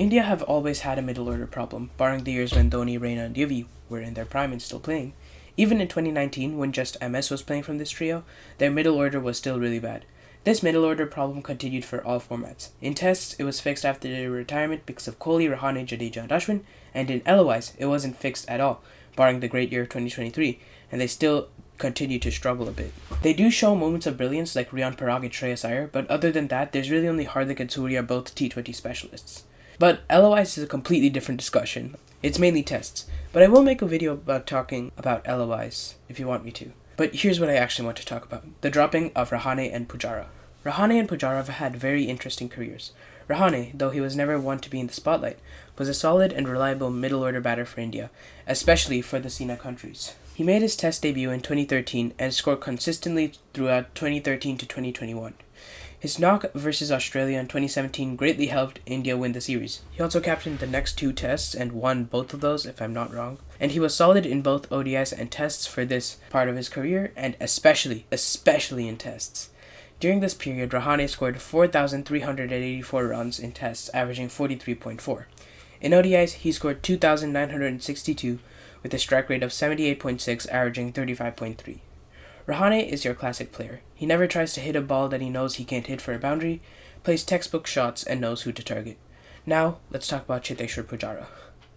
India have always had a middle order problem, barring the years when Dhoni, Raina, and Yuvi were in their prime and still playing. Even in 2019, when just MS was playing from this trio, their middle order was still really bad. This middle order problem continued for all formats. In Tests, it was fixed after their retirement because of Kohli, Rahane, Jadeja, and Ashwin, and in LOIs, it wasn't fixed at all, barring the great year of 2023, and they still continue to struggle a bit. They do show moments of brilliance like Riyan Parag and Shreyas Iyer, but other than that, there's really only Hardik and Surya, both T20 specialists. But LOIs is a completely different discussion. It's mainly Tests, but I will make a video about talking about LOIs if you want me to. But here's what I actually want to talk about. The dropping of Rahane and Pujara. Rahane and Pujara have had very interesting careers. Rahane, though he was never one to be in the spotlight, was a solid and reliable middle-order batter for India, especially for the SENA countries. He made his Test debut in 2013 and scored consistently throughout 2013 to 2021. His knock versus Australia in 2017 greatly helped India win the series. He also captained the next two Tests and won both of those, if I'm not wrong. And he was solid in both ODIs and Tests for this part of his career, and especially in Tests. During this period, Rahane scored 4,384 runs in Tests, averaging 43.4. In ODIs, he scored 2,962 with a strike rate of 78.6, averaging 35.3. Rahane is your classic player. He never tries to hit a ball that he knows he can't hit for a boundary, plays textbook shots, and knows who to target. Now, let's talk about Cheteshwar Pujara.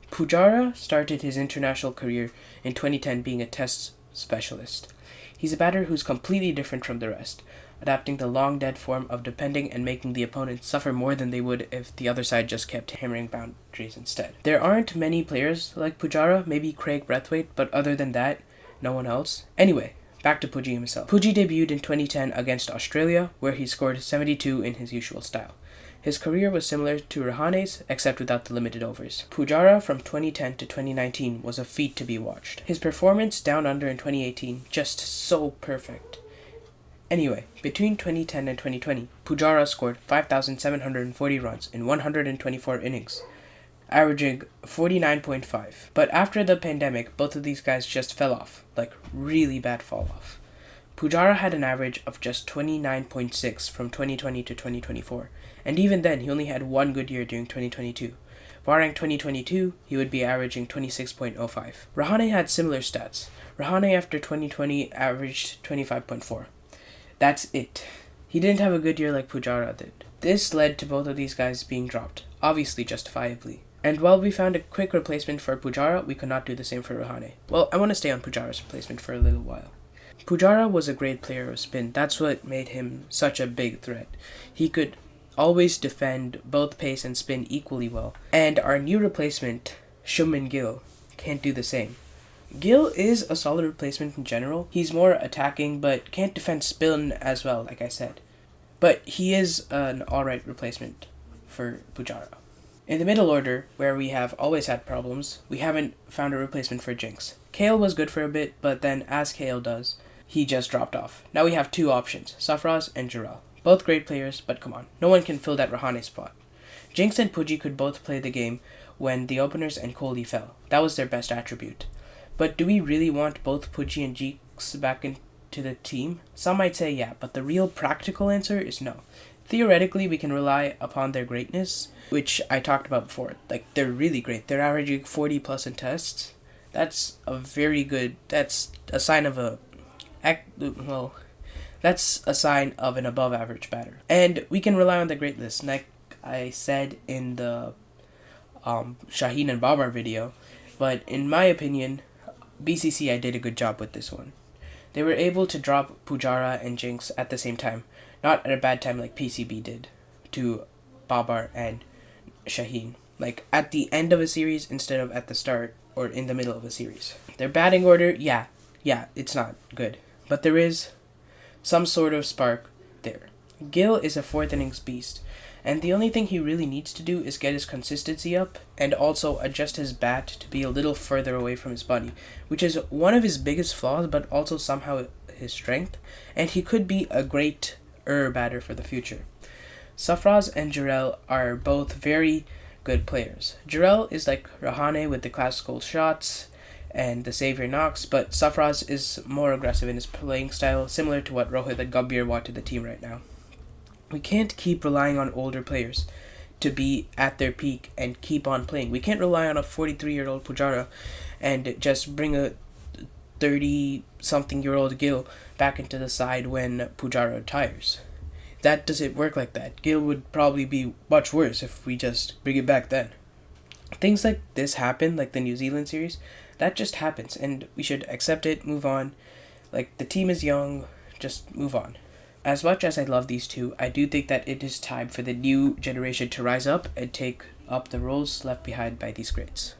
Pujara started his international career in 2010 being a Test specialist. He's a batter who's completely different from the rest, adapting the long dead form of defending and making the opponent suffer more than they would if the other side just kept hammering boundaries instead. There aren't many players like Pujara, maybe Craig Brathwaite, but other than that, no one else. Anyway, back to Puji himself. Puji debuted in 2010 against Australia, where he scored 72 in his usual style. His career was similar to Rahane's, except without the limited overs. Pujara from 2010 to 2019 was a feat to be watched. His performance down under in 2018, just so perfect. Anyway, between 2010 and 2020, Pujara scored 5,740 runs in 124 innings, averaging 49.5. But after the pandemic, both of these guys just fell off, like really bad fall off. Pujara had an average of just 29.6 from 2020 to 2024, and even then he only had one good year during 2022. Barring 2022, he would be averaging 26.05. Rahane had similar stats. Rahane after 2020 averaged 25.4. That's it. He didn't have a good year like Pujara did. This led to both of these guys being dropped, obviously justifiably. And while we found a quick replacement for Pujara, we could not do the same for Rahane. Well, I want to stay on Pujara's replacement for a little while. Pujara was a great player of spin. That's what made him such a big threat. He could always defend both pace and spin equally well. And our new replacement, Shubman Gill, can't do the same. Gill is a solid replacement in general. He's more attacking, but can't defend spin as well, like I said. But he is an alright replacement for Pujara. In the middle order, where we have always had problems, we haven't found a replacement for Jinx. Kale was good for a bit, but then as Kale does, he just dropped off. Now we have two options, Sarfraz and Jurel. Both great players, but come on, no one can fill that Rahane spot. Jinx and Puji could both play the game when the openers and Kohli fell. That was their best attribute. But do we really want both Puji and Jinx back into the team? Some might say yeah, but the real practical answer is no. Theoretically, we can rely upon their greatness, which I talked about before. Like, they're really great. They're averaging 40 plus in Tests. That's a very good, that's a sign of that's a sign of an above average batter. And we can rely on the greatness. Like I said in the Shaheen and Babar video, but in my opinion, BCCI did a good job with this one. They were able to drop Pujara and Jinx at the same time, not at a bad time like PCB did to Babar and Shaheen. Like at the end of a series instead of at the start or in the middle of a series. Their batting order, yeah, it's not good. But there is some sort of spark there. Gill is a fourth innings beast, and the only thing he really needs to do is get his consistency up and also adjust his bat to be a little further away from his body, which is one of his biggest flaws but also somehow his strength, and he could be a great batter for the future. Sarfraz and Jurel are both very good players. Jurel is like Rahane with the classical shots and the savior knocks, but Sarfraz is more aggressive in his playing style, similar to what Rohit and Gambhir want to the team right now. We can't keep relying on older players. to be at their peak and keep on playing. We can't rely on a 43-year-old Pujara and just bring a 30-something-year-old Gill back into the side when Pujara retires. That doesn't work like that. Gill would probably be much worse if we just bring it back then. Things like this happen, like the New Zealand series. That just happens, and we should accept it, move on. Like, the team is young, just move on. As much as I love these two, I do think that it is time for the new generation to rise up and take up the roles left behind by these greats.